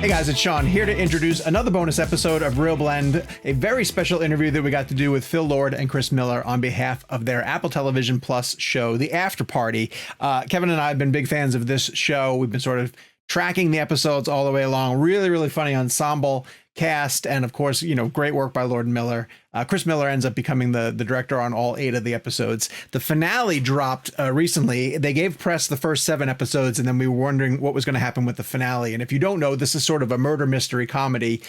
Hey guys, it's Sean here to introduce another bonus episode of ReelBlend, a very special interview that we got to do with Phil Lord and Chris Miller on behalf of their Apple Television Plus show, The Afterparty. Kevin and I have been big fans of this show. We've been sort of tracking the episodes all the way along. Really, really funny ensemble cast, and of course, you know, great work by Lord and Miller. Chris Miller ends up becoming the director on all 8 of the episodes. The finale dropped recently. They gave press the first 7 episodes, and then we were wondering what was going to happen with the finale. And if you don't know, this is sort of a murder mystery comedy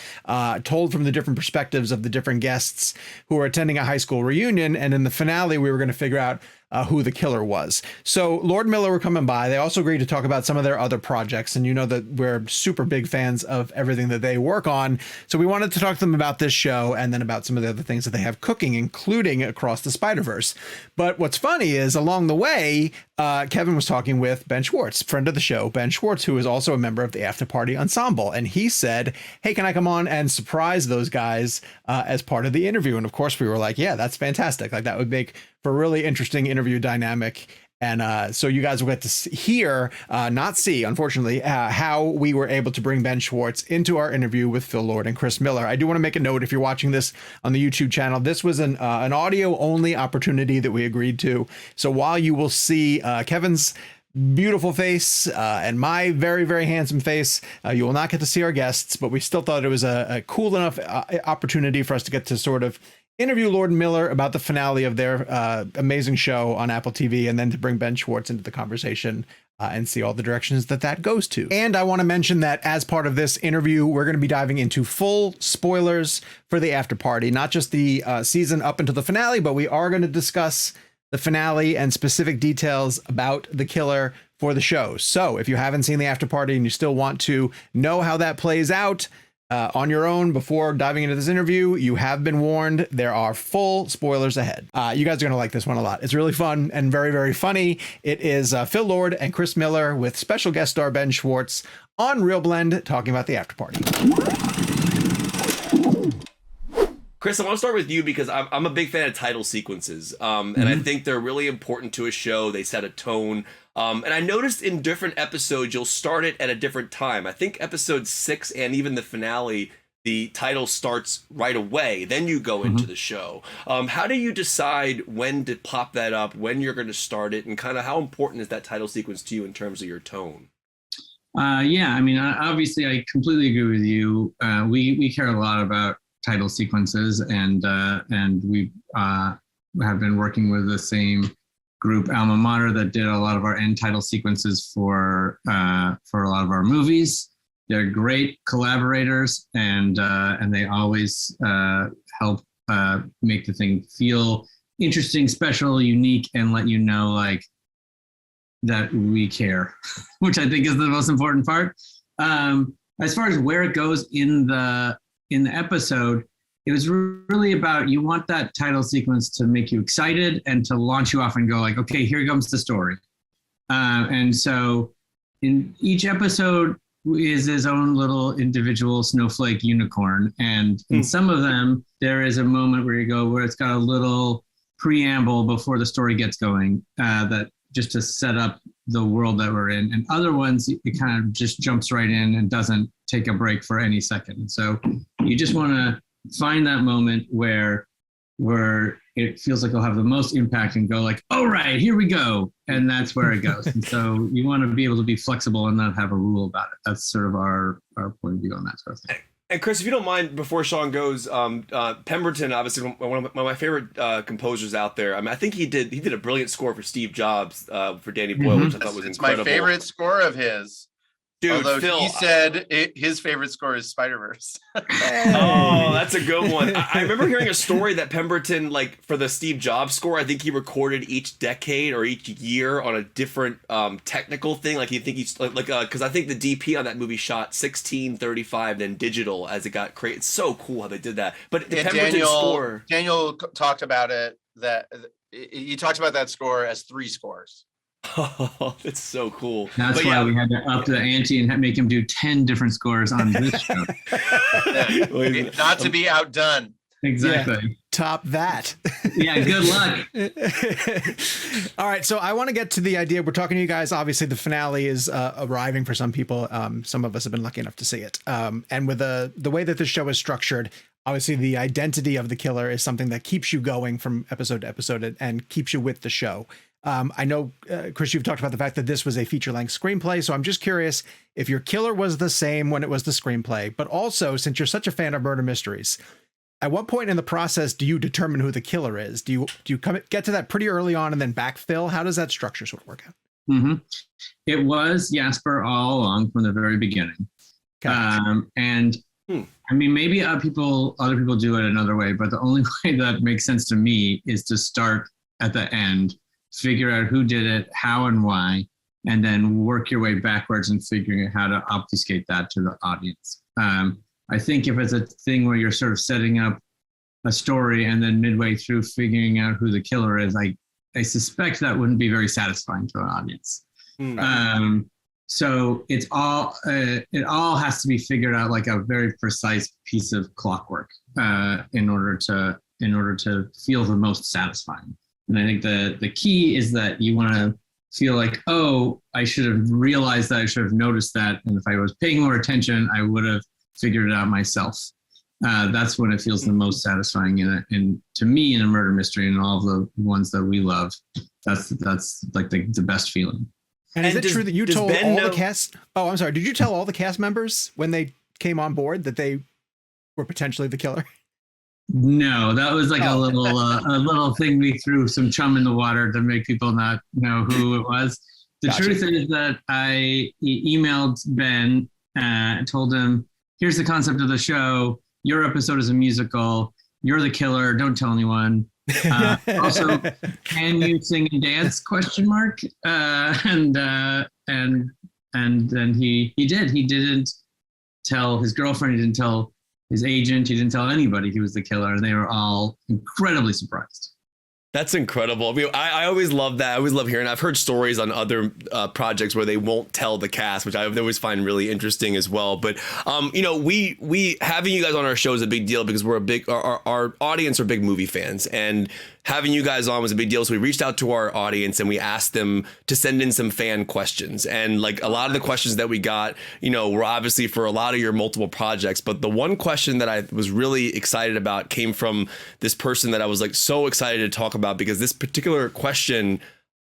told from the different perspectives of the different guests who are attending a high school reunion. And in the finale, we were going to figure out who the killer was. So Lord and Miller were coming by. They also agreed to talk about some of their other projects. And you know that we're super big fans of everything that they work on. So we wanted to talk to them about this show and then about some of the other things that they have cooking, including Across the Spider-Verse. But what's funny is along the way, Kevin was talking with Ben Schwartz, friend of the show, Ben Schwartz, who is also a member of the Afterparty ensemble. And he said, hey, can I come on and surprise those guys as part of the interview? And of course, we were like, yeah, that's fantastic. Like that would make for a really interesting interview dynamic. And so you guys will get to hear, not see, unfortunately, how we were able to bring Ben Schwartz into our interview with Phil Lord and Chris Miller. I do want to make a note, if you're watching this on the YouTube channel, this was an audio-only opportunity that we agreed to. So while you will see Kevin's beautiful face and my very, very handsome face, you will not get to see our guests, but we still thought it was a cool enough opportunity for us to get to sort of interview Lord and Miller about the finale of their amazing show on Apple TV, and then to bring Ben Schwartz into the conversation and see all the directions that goes to. And I want to mention that as part of this interview, we're going to be diving into full spoilers for the Afterparty, not just the season up until the finale, but we are going to discuss the finale and specific details about the killer for the show. So if you haven't seen the Afterparty and you still want to know how that plays out on your own before diving into this interview, you have been warned. There are full spoilers ahead. You guys are going to like this one a lot. It's really fun and very, very funny. It is Phil Lord and Chris Miller with special guest star Ben Schwartz on ReelBlend talking about the Afterparty. Chris, I want to start with you because I'm a big fan of title sequences, and I think they're really important to a show. They set a tone. And I noticed in different episodes, you'll start it at a different time. I think episode 6 and even the finale, the title starts right away. Then you go into the show. How do you decide when to pop that up, when you're going to start it, and kind of how important is that title sequence to you in terms of your tone? Yeah, I mean, obviously, I completely agree with you. We care a lot about title sequences, and we have been working with the same group, alma mater, that did a lot of our end title sequences for a lot of our movies. They're great collaborators, and they always help make the thing feel interesting, special, unique, and let you know like that we care, which I think is the most important part. As far as where it goes in the episode, it was really about, you want that title sequence to make you excited and to launch you off and go like, okay, here comes the story. And so in each episode is his own little individual snowflake unicorn. And in some of them, there is a moment where you go, where it's got a little preamble before the story gets going, that just to set up the world that we're in. And other ones, it kind of just jumps right in and doesn't take a break for any second. So you just want to find that moment where it feels like it'll have the most impact and go like, all right, here we go. And that's where it goes. And so you want to be able to be flexible and not have a rule about it. That's sort of our point of view on that sort of thing. And Chris, if you don't mind, before Sean goes, Pemberton, obviously one of my favorite composers out there. I mean, I think he did a brilliant score for Steve Jobs for Danny Boyle, which I thought was incredible. It's my favorite score of his. Dude, although Phil, he said his favorite score is Spider-Verse. Oh, that's a good one. I remember hearing a story that Pemberton, like for the Steve Jobs score, I think he recorded each decade or each year on a different technical thing. Like he's because I think the DP on that movie shot 16:35 then digital as it got created. It's so cool how they did that. But the Pemberton score, Daniel talked about it. That he talked about that score as 3 scores. Oh, that's so cool. That's why we had to up the ante and make him do 10 different scores on this show. Not to be outdone. Exactly. top that. Yeah, good luck. All right, so I want to get to the idea. We're talking to you guys. Obviously, the finale is arriving for some people. Some of us have been lucky enough to see it. And with the way that this show is structured, obviously the identity of the killer is something that keeps you going from episode to episode and keeps you with the show. I know, Chris, you've talked about the fact that this was a feature-length screenplay, so I'm just curious if your killer was the same when it was the screenplay, but also, since you're such a fan of murder mysteries, at what point in the process do you determine who the killer is? Do you get to that pretty early on and then backfill? How does that structure sort of work out? Mm-hmm. It was Jasper all along from the very beginning. Okay. I mean, maybe other people do it another way, but the only way that makes sense to me is to start at the end, figure out who did it, how and why, and then work your way backwards and figuring out how to obfuscate that to the audience. I think if it's a thing where you're sort of setting up a story and then midway through figuring out who the killer is, I suspect that wouldn't be very satisfying to an audience. So it all has to be figured out like a very precise piece of clockwork in order to feel the most satisfying. And I think the key is that you want to feel like, oh, I should have realized that, I should have noticed that, and if I was paying more attention, I would have figured it out myself. That's when it feels the most satisfying to me in a murder mystery, and all of the ones that we love. That's like the best feeling. And is it true that you told all the cast? Oh, I'm sorry. Did you tell all the cast members when they came on board that they were potentially the killer? No, that was like a little thing we threw some chum in the water to make people not know who it was. The truth is that I emailed Ben and told him, here's the concept of the show. Your episode is a musical. You're the killer. Don't tell anyone. Also, can you sing and dance? ? And then he did. He didn't tell his girlfriend. He didn't tell his agent. He didn't tell anybody he was the killer, and they were all incredibly surprised. That's incredible. I mean, I always love that. I always love hearing. I've heard stories on other projects where they won't tell the cast, which I always find really interesting as well. But we having you guys on our show is a big deal because we're our audience are big movie fans, and having you guys on was a big deal. So we reached out to our audience and we asked them to send in some fan questions. And like a lot of the questions that we got, were obviously for a lot of your multiple projects. But the one question that I was really excited about came from this person that I was like so excited to talk about, because this particular question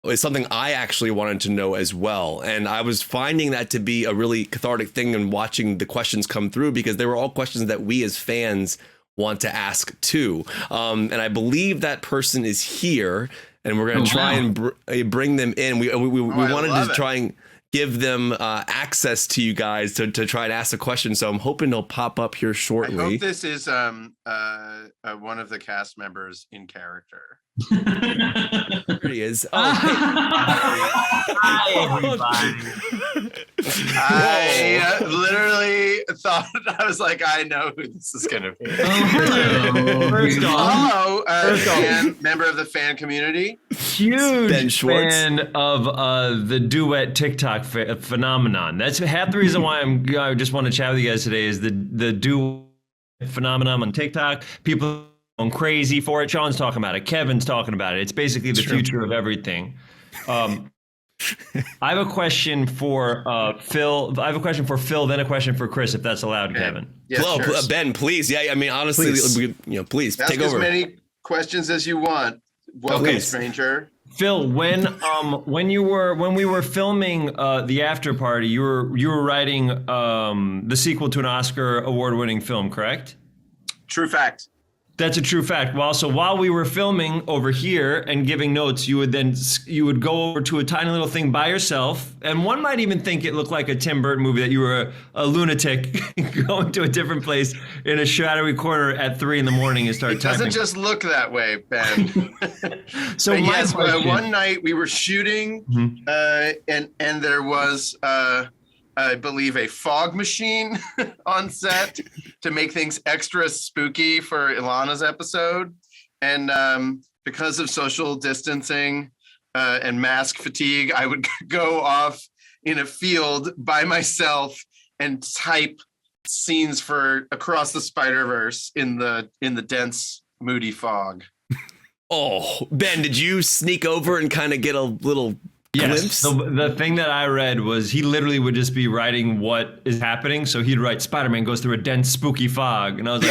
is something I actually wanted to know as well. And I was finding that to be a really cathartic thing and watching the questions come through, because they were all questions that we as fans want to ask too. And I believe that person is here, and we're going to try and bring them in. We wanted to try and give them access to you guys to try and ask a question. So I'm hoping they'll pop up here shortly. I hope this is one of the cast members in character. There he is. Hi, everybody. I literally thought, I was like, I know who this is going to be. First off, Hello, member of the fan community. Huge Ben Schwartz. fan of the duet TikTok phenomenon. That's half the reason why I just want to chat with you guys today, is the duet phenomenon on TikTok. People going crazy for it. Sean's talking about it. Kevin's talking about it. It's basically the future of everything. I have a question for Phil. I have a question for Phil, then a question for Chris, if that's allowed, Kevin. Yes, sure. Ben, please. Yeah, I mean, honestly, please Ask take over. as many questions as you want. Welcome, stranger. Phil, when we were filming the After Party, you were writing the sequel to an Oscar award-winning film, correct? True fact. That's a true fact. Well, so while we were filming over here and giving notes, you would go over to a tiny little thing by yourself, and one might even think it looked like a Tim Burton movie, that you were a lunatic going to a different place in a shadowy corner at 3 a.m. and start typing. It doesn't just look that way, Ben. So yes, one night we were shooting, and there was I believe a fog machine on set to make things extra spooky for Ilana's episode. And because of social distancing and mask fatigue, I would go off in a field by myself and type scenes for Across the Spider-Verse in the dense moody fog. Oh, Ben, did you sneak over and kind of get a little glimpse? The thing that I read was he literally would just be writing what is happening. So he'd write Spider-Man goes through a dense, spooky fog. And I was like,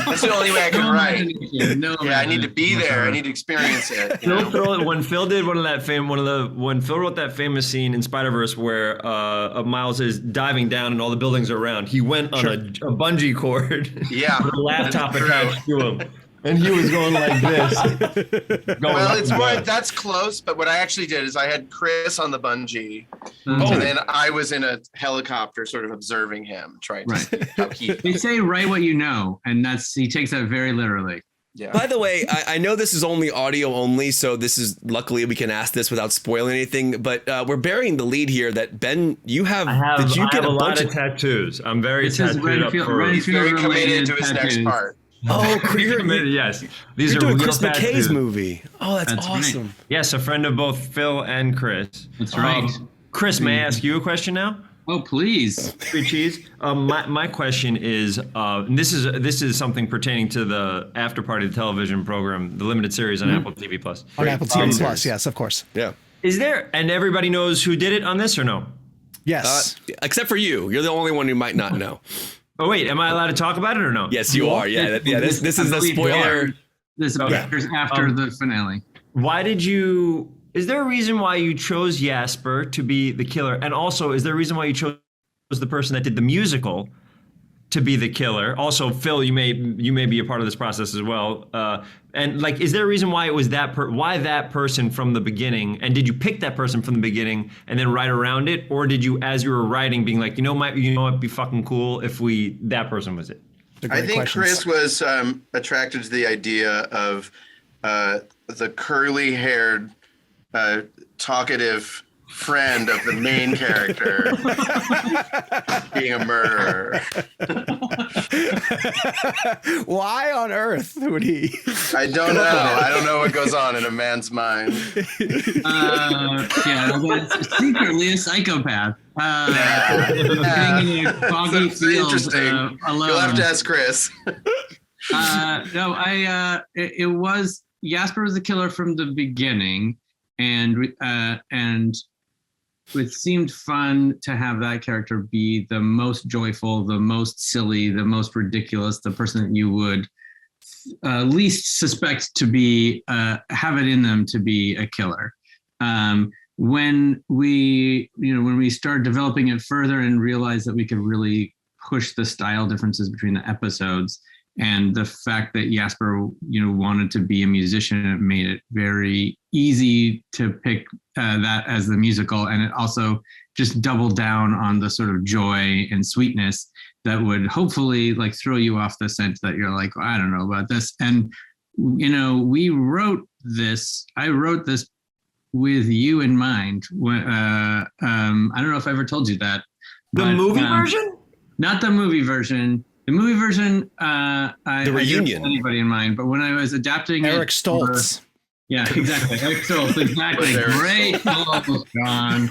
That's the only way I can write. No, I need to be there. I need to experience it. When Phil did when Phil wrote that famous scene in Spider-Verse where Miles is diving down and all the buildings are around, he went on a bungee cord with a laptop attached to him. And he was going like this. Well, it's more, that's close, but what I actually did is I had Chris on the bungee, and then I was in a helicopter sort of observing him, trying to see how he They say write what you know, and he takes that very literally. Yeah. By the way, I know this is only audio only, so luckily we can ask this without spoiling anything, but we're burying the lead here that Ben, you have, did you get a a lot bunch of tattoos? I'm very tattooed up for He's very committed to his next part. Oh, yes. These you're are doing real Chris McKay's tattoos. movie. Oh, that's That's awesome. right. Yes, a friend of both Phil and Chris. That's right. Chris, may I ask you a question now? Oh, please. Free cheese. My question is, and this is something pertaining to the Afterparty, the television program, the limited series on Apple TV Plus. On Apple TV Plus, yes, of course. Yeah. Is there, and everybody knows who did it on this or no? Yes. Except for you. You're the only one who might not know. Oh wait, am I allowed to talk about it or no? Yes, you are. Yeah, this is the spoiler. This appears after the finale. Why did you? Is there a reason why you chose Jasper to be the killer? And also, is there a reason why you chose the person that did the musical to be the killer? Also, Phil, you may be a part of this process as well. And like, is there a reason why it was why that person from the beginning? And did you pick that person from the beginning and then write around it, or did you, as you were writing, being like, it'd be fucking cool if that person was it? I think Chris was attracted to the idea of the curly-haired, talkative friend of the main character being a murderer. Why on earth would he? I don't know. I don't know what goes on in a man's mind. That's secretly a psychopath. Being in a foggy field interesting. Alone. You'll have to ask Chris. It was Jasper was the killer from the beginning, and it seemed fun to have that character be the most joyful, the most silly, the most ridiculous, the person that you would least suspect to be have it in them to be a killer. When we started developing it further and realized that we could really push the style differences between the episodes, and the fact that Jasper, wanted to be a musician, it made it very easy to pick that as the musical. And it also just doubled down on the sort of joy and sweetness that would hopefully like throw you off the scent that you're like, I don't know about this. And, I wrote this with you in mind. I don't know if I ever told you that. The movie version? Not the movie version. The movie version, I reunion. didn't have anybody in mind, but when I was adapting Eric Stoltz. Yeah, exactly. Eric Stoltz, exactly. Great. Oh, John.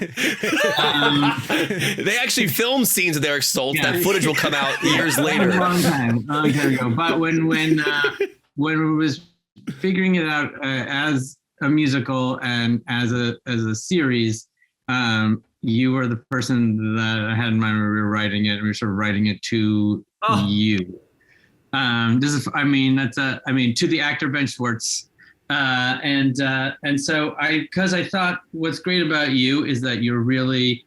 They actually filmed scenes with Eric Stoltz. Yeah. That footage will come out years later. A long time ago. But when we was figuring it out as a musical and as a series, you were the person that I had in mind when we were writing it. We were sort of writing it to you. To the actor Ben Schwartz. And so because I thought what's great about you is that you're really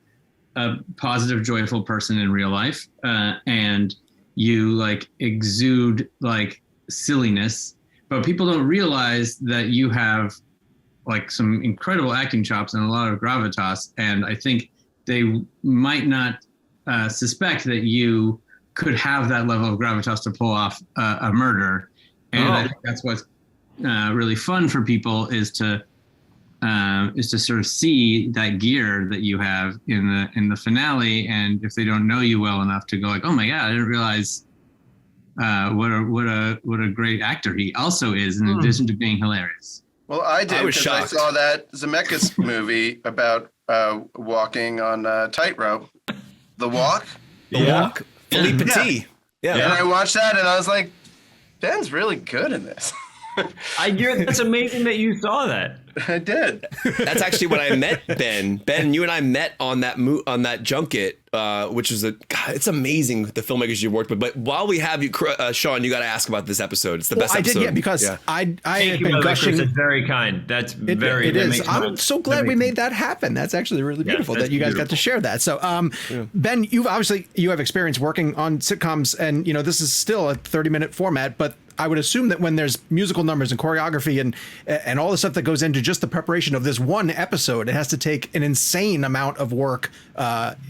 a positive, joyful person in real life, and you like exude like silliness, but people don't realize that you have like some incredible acting chops and a lot of gravitas. And I think they might not suspect that you could have that level of gravitas to pull off a murder. And I think that's what's really fun for people is to sort of see that gear that you have in the finale, and if they don't know you well enough to go like, oh my god, I didn't realize what a great actor he also is in addition to being hilarious. Well, I did because I saw that Zemeckis movie about walking on a tightrope. The Walk. The Walk. Philippe Petit. Yeah. And I watched that and I was like, Ben's really good in this. It's amazing that you saw that. I did. That's actually when I met Ben. Ben, you and I met on that junket, which was it's amazing the filmmakers you worked with. But while we have you, Sean, you got to ask about this episode. It's the best episode. I did, yeah, because I have been gushing. It's very kind. That's very. It is. I'm so glad we made that happen. That's actually really beautiful that you guys got to share that. So, Ben, you have experience working on sitcoms, and this is still a 30-minute format, but I would assume that when there's musical numbers and choreography and all the stuff that goes into just the preparation of this one episode, it has to take an insane amount of work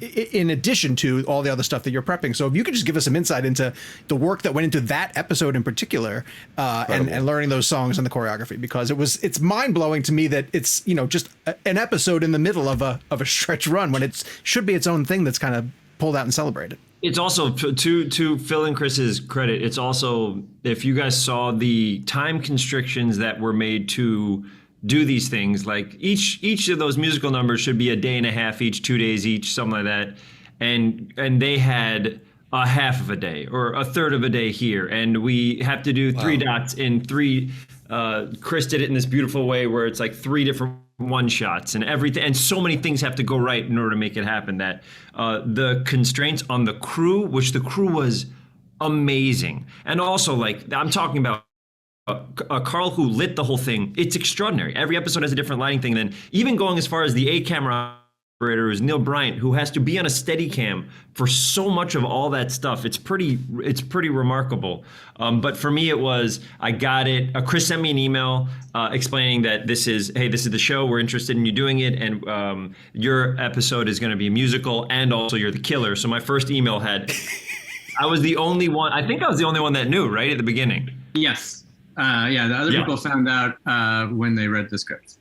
in addition to all the other stuff that you're prepping. So if you could just give us some insight into the work that went into that episode in particular, and learning those songs and the choreography, because it's mind blowing to me that it's just an episode in the middle of a stretch run when it should be its own thing that's kind of pulled out and celebrated. It's also, to Phil and Chris's credit, it's also, if you guys saw the time constrictions that were made to do these things, like each of those musical numbers should be a day and a half each, 2 days each, something like that. And they had a half of a day or a third of a day here. And we have to do 3 dots in 3. Chris did it in this beautiful way where it's like 3 different one shots and everything, and so many things have to go right in order to make it happen, that the constraints on the crew, which the crew was amazing. And also, like, I'm talking about Carl, who lit the whole thing. It's extraordinary. Every episode has a different lighting thing. Then even going as far as the 8 camera operator is Neil Bryant, who has to be on a steady cam for so much of all that stuff. It's pretty remarkable. But for me, it was, I got it. Chris sent me an email explaining that this is the show. We're interested in you doing it. And your episode is going to be a musical, and also you're the killer. So my first email had, I was the only one. I think I was the only one that knew, right, at the beginning. Yes. The other people found out when they read the script.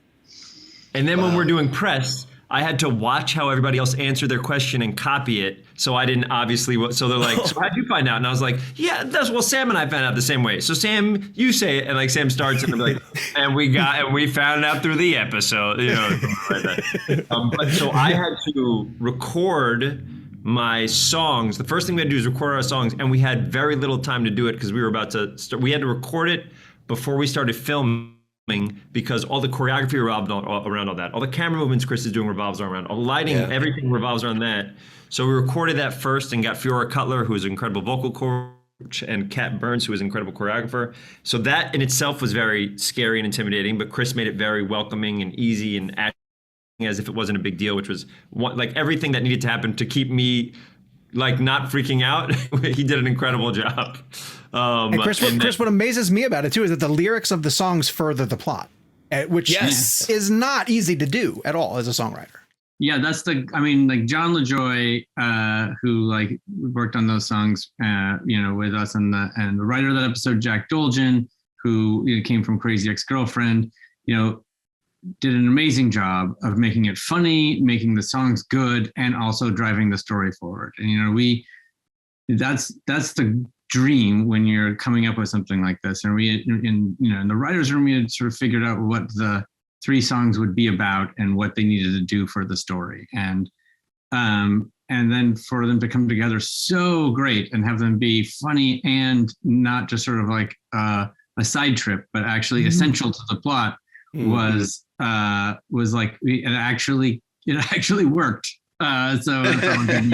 And then when we're doing press, I had to watch how everybody else answered their question and copy it. So I didn't obviously. So they're like, so how'd you find out? And I was like, Sam and I found out the same way. So Sam, you say it, and like Sam starts and I'm like, and we found out through the episode, like that. But so I had to record my songs. The first thing we had to do is record our songs, and we had very little time to do it because we were about to start. We had to record it before we started filming, because all the choreography revolved around all that. All the camera movements Chris is doing revolves around. All the lighting, everything revolves around that. So we recorded that first and got Fiora Cutler, who is an incredible vocal coach, and Kat Burns, who is an incredible choreographer. So that in itself was very scary and intimidating, but Chris made it very welcoming and easy and acting as if it wasn't a big deal, which was like everything that needed to happen to keep me like not freaking out. He did an incredible job. And Chris, what amazes me about it too is that the lyrics of the songs further the plot, which is not easy to do at all as a songwriter. Yeah, that's like John LaJoy, who worked on those songs, with us, and the writer of that episode, Jack Dolgen, who came from Crazy Ex-Girlfriend, did an amazing job of making it funny, making the songs good, and also driving the story forward. And that's the dream when you're coming up with something like this. And we in the writers' room, we had sort of figured out what the 3 songs would be about and what they needed to do for the story. And then for them to come together so great and have them be funny and not just sort of like a side trip, but actually essential to the plot was like it actually worked. So I'm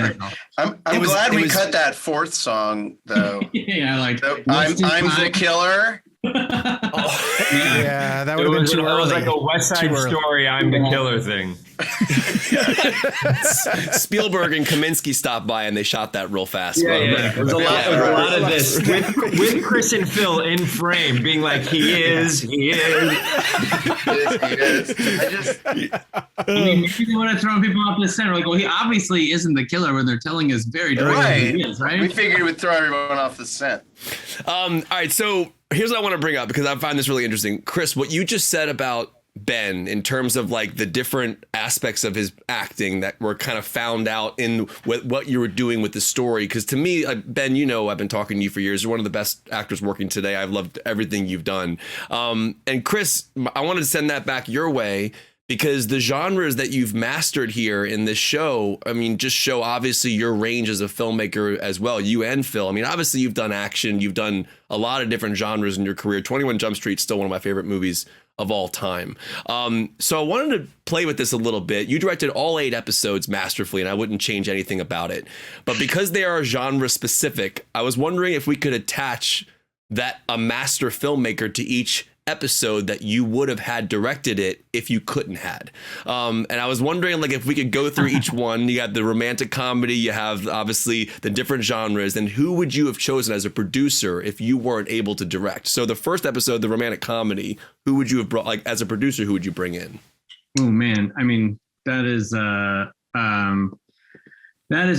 glad we cut that 4th song though. I'm the killer. Yeah, that would have been too early. It was like a West Side Story, I'm the killer thing. Spielberg and Kaminsky stopped by and they shot that real fast. Yeah. There's a lot of this with Chris and Phil in frame being like, he is. Maybe they want to throw people off the center. Like, well, he obviously isn't the killer when they're telling us very directly he is, right? We figured it would throw everyone off the scent. All right, so here's what I want to bring up because I find this really interesting. Chris, what you just said about Ben in terms of like the different aspects of his acting that were kind of found out in what you were doing with the story. Because to me, Ben, I've been talking to you for years. You're one of the best actors working today. I've loved everything you've done. And Chris, I wanted to send that back your way because the genres that you've mastered here in this show, I mean, just show obviously your range as a filmmaker as well, you and Phil. I mean, obviously you've done action, you've done a lot of different genres in your career. 21 Jump Street's still one of my favorite movies of all time. So I wanted to play with this a little bit. You directed all 8 episodes masterfully, and I wouldn't change anything about it. But because they are genre specific, I was wondering if we could attach that a master filmmaker to each episode that you would have had directed it if you couldn't had. And I was wondering, like, if we could go through each one. You have the romantic comedy, you have obviously the different genres, and who would you have chosen as a producer if you weren't able to direct? So the first episode, the romantic comedy, who would you have brought, like, as a producer, who would you bring in? Oh man, I mean, that is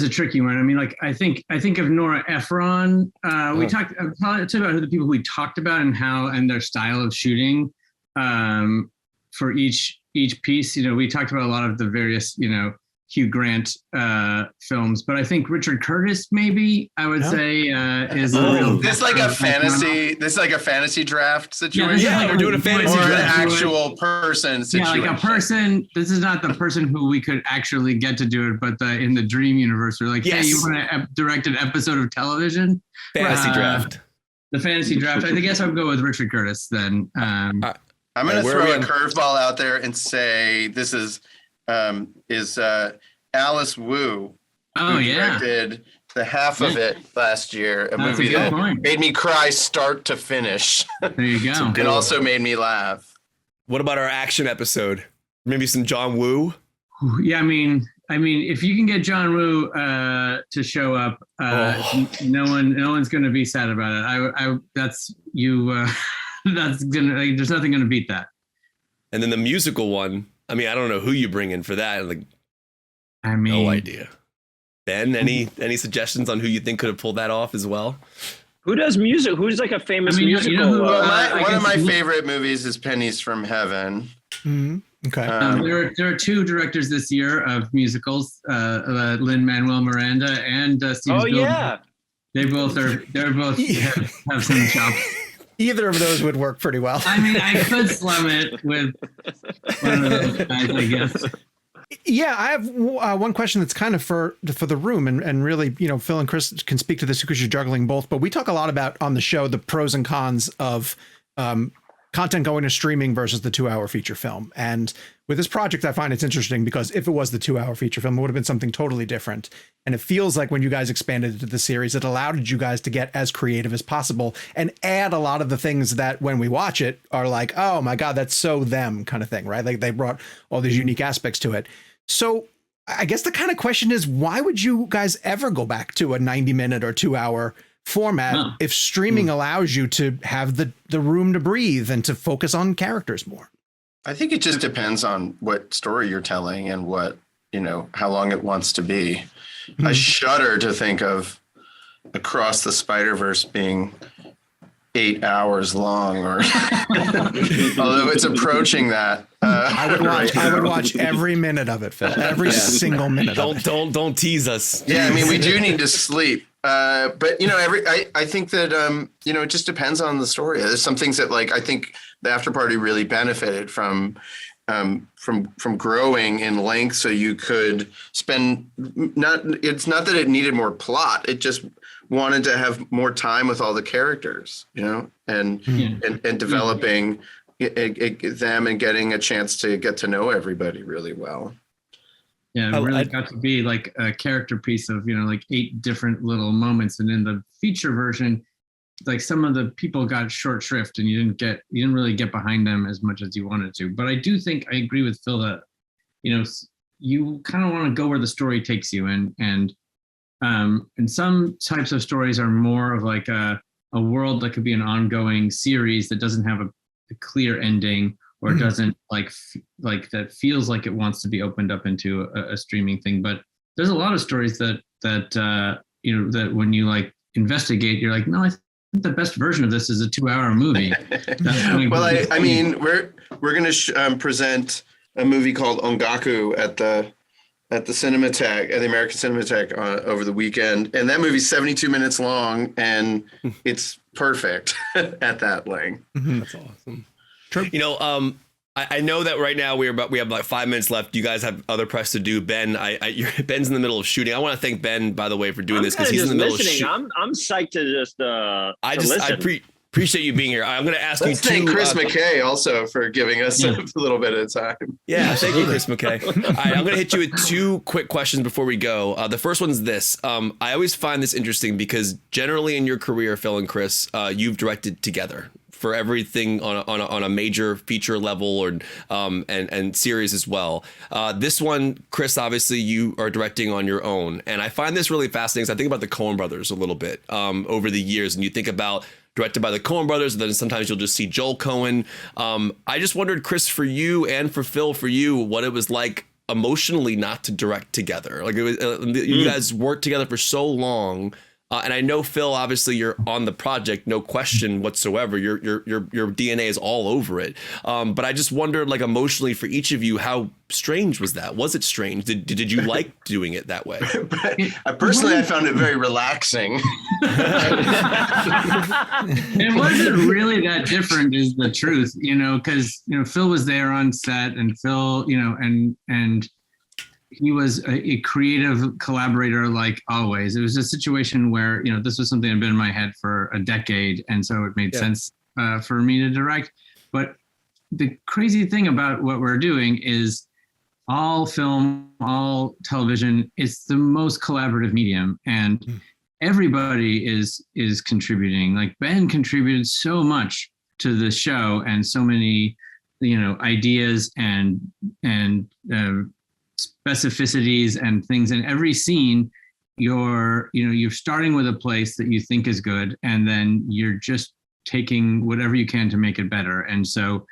a tricky one. I mean, like, I think of Nora Ephron. We talked about who the people we talked about and their style of shooting for each piece. You know, we talked about a lot of the various, you know, Hugh Grant films, but I think Richard Curtis, maybe I would say, is a real. This is like a fantasy. This is like a fantasy draft situation. Yeah, we're doing a fantasy or draft. an actual person situation. Yeah, like a person. This is not the person who we could actually get to do it, but in the dream universe, we're like, hey, you want to direct an episode of television? Fantasy draft. The fantasy draft. I guess I'll go with Richard Curtis then. I'm going to throw a curveball out there and say this is Alice Wu. Oh, who yeah. directed the half of it last year. A That's movie a good that point. made me cry start to finish. There you go. And also made me laugh. What about our action episode? Maybe some John Woo? Yeah, I mean, if you can get John Woo to show up, no one's going to be sad about it. That's you. That's gonna. Like, there's nothing going to beat that. And then the musical one. I mean, I don't know who you bring in for that. Like, I mean, no idea. Ben, any suggestions on who you think could have pulled that off as well? Who does music? Who's like a famous musical? You know who, one of my favorite movies is Pennies from Heaven. Mm-hmm. Okay. There are 2 directors this year of musicals, Lin-Manuel Miranda and Steven Spielberg. Yeah. They're both have some chops. Either of those would work pretty well. I mean, I could slum it with one of those guys, I guess. Yeah, I have one question that's kind of for the room, and really, you know, Phil and Chris can speak to this because you're juggling both. But we talk a lot about on the show the pros and cons of content going to streaming versus the 2-hour feature film. And with this project, I find it's interesting because if it was the 2-hour feature film, it would have been something totally different. And it feels like when you guys expanded into the series, it allowed you guys to get as creative as possible and add a lot of the things that when we watch it are like, oh my God, that's so them kind of thing, right? Like they brought all these unique aspects to it. So I guess the kind of question is, why would you guys ever go back to a 90-minute or 2-hour format if streaming allows you to have the room to breathe and to focus on characters more? I think it just depends on what story you're telling and what, you know, how long it wants to be. I shudder to think of Across the Spider-Verse being 8 hours long, or although it's approaching that. I would watch every minute of it, Phil. Every single minute. Don't tease us. Yeah, I mean, we do need to sleep. But you know, I think that you know, it just depends on the story. There's some things that, like, I think the Afterparty really benefited from growing in length, so you could spend it's not that it needed more plot, it just wanted to have more time with all the characters, you know, and developing them and getting a chance to get to know everybody really well. Yeah, it really got to be like a character piece of, you know, like 8 different little moments. And in the feature version, like some of the people got short shrift and you didn't really get behind them as much as you wanted to. But I do think I agree with Phil that, you know, you kind of want to go where the story takes you. And some types of stories are more of like a world that could be an ongoing series that doesn't have a clear ending, or doesn't like that feels like it wants to be opened up into a streaming thing. But there's a lot of stories that you know, that when you like investigate, you're like, no, I think the best version of this is a 2-hour movie. Well, I mean, we're going to present a movie called Ongaku at the Cinematheque, at the American Cinematheque over the weekend, and that movie's 72 minutes long, and it's perfect at that length. That's awesome. True. You know, I know that right now we have like 5 minutes left. You guys have other press to do. Ben, Ben's in the middle of shooting. I want to thank Ben, by the way, for doing this because he's in the middle of shooting. I'm psyched to just listen. Appreciate you being here. I'm going to ask Let's you thank two. Chris McKay also for giving us a little bit of time. Yeah, thank you, Chris McKay. All right, I'm going to hit you with two quick questions before we go. The first one's this. I always find this interesting because generally in your career, Phil and Chris, you've directed together for everything on a major feature level or and series as well. This one, Chris, obviously you are directing on your own, and I find this really fascinating. Because I think about the Coen brothers a little bit over the years, and you think about directed by the Coen brothers, and then sometimes you'll just see Joel Coen. I just wondered, Chris, for you and for Phil, for you, what it was like emotionally not to direct together. Like it was, you guys worked together for so long. And I know, Phil, obviously you're on the project, no question whatsoever. Your DNA is all over it. But I just wondered, like, emotionally for each of you, how strange was that? Was it strange? Did you like doing it that way? Personally, I found it very relaxing. It wasn't really that different, is the truth, because, Phil was there on set, and Phil, and he was a creative collaborator like always. It was a situation where, this was something that had been in my head for a decade. And so it made sense for me to direct. But the crazy thing about what we're doing is all film, all television, it's the most collaborative medium. And everybody is contributing. Like Ben contributed so much to the show and so many, ideas and specificities and things in every scene. You're starting with a place that you think is good, and then you're just taking whatever you can to make it better. And so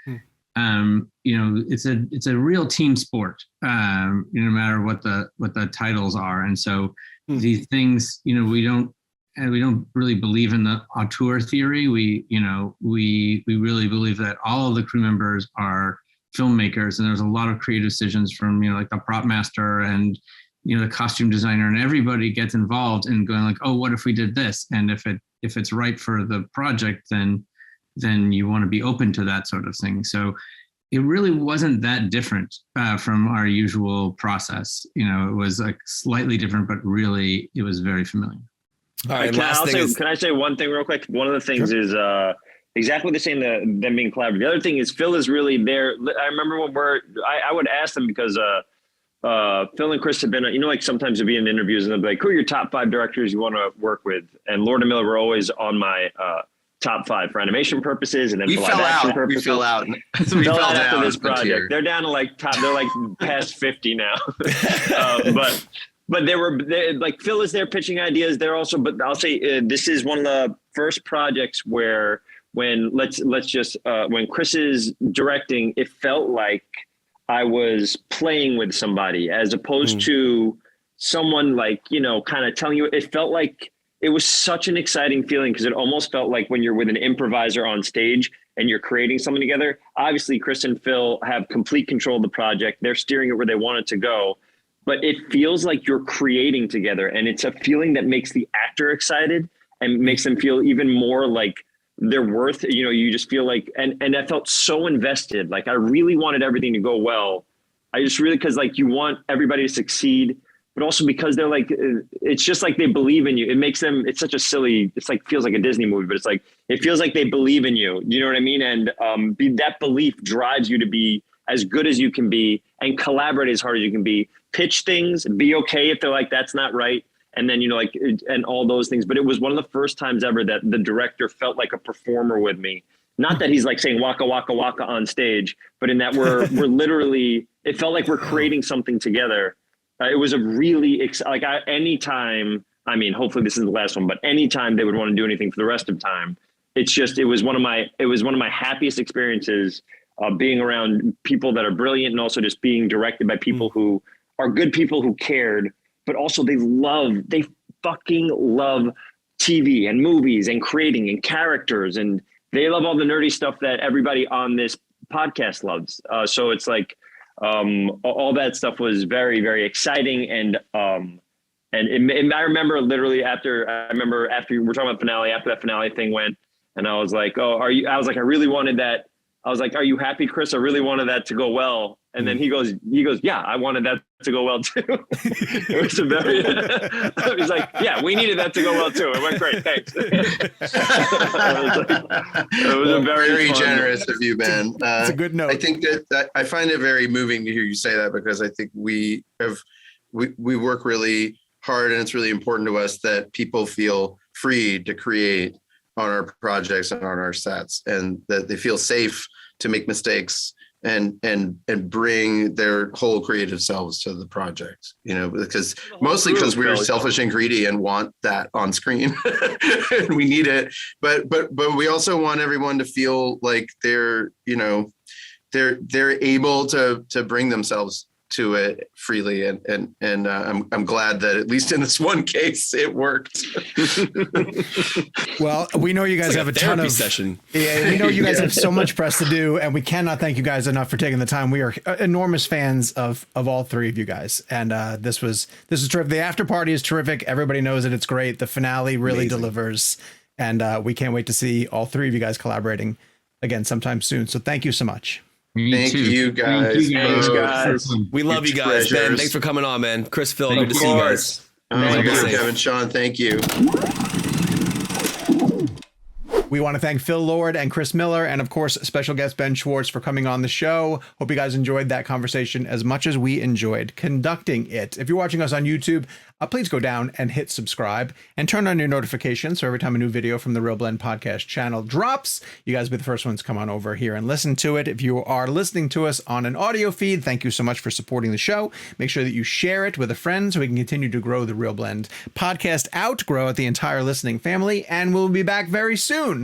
it's a real team sport, no matter what the titles are. And so these things, we don't really believe in the auteur theory. We really believe that all of the crew members are filmmakers, and there's a lot of creative decisions from like the prop master and the costume designer, and everybody gets involved in going like, oh, what if we did this? And if it's right for the project, then you want to be open to that sort of thing. So it really wasn't that different from our usual process. It was like slightly different, but really it was very familiar. All right. Can I say one thing real quick? One of the things is exactly the same, them being collaborative. The other thing is Phil is really there. I remember when I would ask them because Phil and Chris have been, like sometimes you'll be in interviews and they'll be like, who are your top 5 directors you want to work with? And Lord and Miller were always on my top 5 for animation purposes, and then for live action purposes. We fell out. We fell out after this project. They're down to they're like past 50 now. But they like Phil is there pitching ideas. They're also, but I'll say this is one of the first projects where when when Chris is directing, it felt like I was playing with somebody as opposed to someone kind of telling you. It felt like it was such an exciting feeling because it almost felt like when you're with an improviser on stage and you're creating something together. Obviously, Chris and Phil have complete control of the project. They're steering it where they want it to go, but it feels like you're creating together, and it's a feeling that makes the actor excited and makes them feel even more like they're worth, you just feel like, and I felt so invested. Like I really wanted everything to go well. I just really, cause you want everybody to succeed, but also because they're it's just like they believe in you. It makes them, it's such a silly, feels like a Disney movie, but it feels like they believe in you. You know what I mean? And that belief drives you to be as good as you can be and collaborate as hard as you can be, pitch things, be okay if they're like, that's not right. And then, and all those things. But it was one of the first times ever that the director felt like a performer with me. Not that he's saying waka, waka, waka on stage, but in that we're literally, it felt like we're creating something together. It was a really, anytime, hopefully this isn't the last one, but anytime they would want to do anything for the rest of time, it was one of my happiest experiences being around people that are brilliant and also just being directed by people who are good people who cared. But also they fucking love TV and movies and creating and characters. And they love all the nerdy stuff that everybody on this podcast loves. So it's all that stuff was very, very exciting. And I remember literally after we're talking about finale, after that finale thing went, and I was like, I really wanted that I was like, "Are you happy, Chris? I really wanted that to go well." And then he goes, "Yeah, I wanted that to go well too." It was a very. He's like, "Yeah, we needed that to go well too. It went great, thanks." It was a very generous of you, Ben. It's a good note. I think that I find it very moving to hear you say that, because I think we work really hard, and it's really important to us that people feel free to create on our projects and on our sets, and that they feel safe to make mistakes and bring their whole creative selves to the project, because mostly because we're selfish and greedy and want that on screen and we need it. But we also want everyone to feel like they're able to bring themselves to it freely, and I'm glad that at least in this one case it worked. Well, we know you guys have a ton of session. Yeah, we know you guys have so much press to do, and we cannot thank you guys enough for taking the time. We are enormous fans of all three of you guys, and this was terrific. The after party is terrific. Everybody knows it. It's great. The finale really delivers, and we can't wait to see all three of you guys collaborating again sometime soon. So thank you so much. Thank you guys. Thanks, guys. We love you guys. Ben, thanks for coming on, man. Chris, Phil, good to see you guys. Thank you, Kevin, Sean. Thank you. We want to thank Phil Lord and Chris Miller, and of course, special guest Ben Schwartz for coming on the show. Hope you guys enjoyed that conversation as much as we enjoyed conducting it. If you're watching us on YouTube, please go down and hit subscribe and turn on your notifications so every time a new video from the ReelBlend podcast channel drops, you guys will be the first ones to come on over here and listen to it. If you are listening to us on an audio feed, thank you so much for supporting the show. Make sure that you share it with a friend so we can continue to grow the ReelBlend podcast out, grow out the entire listening family, and we'll be back very soon.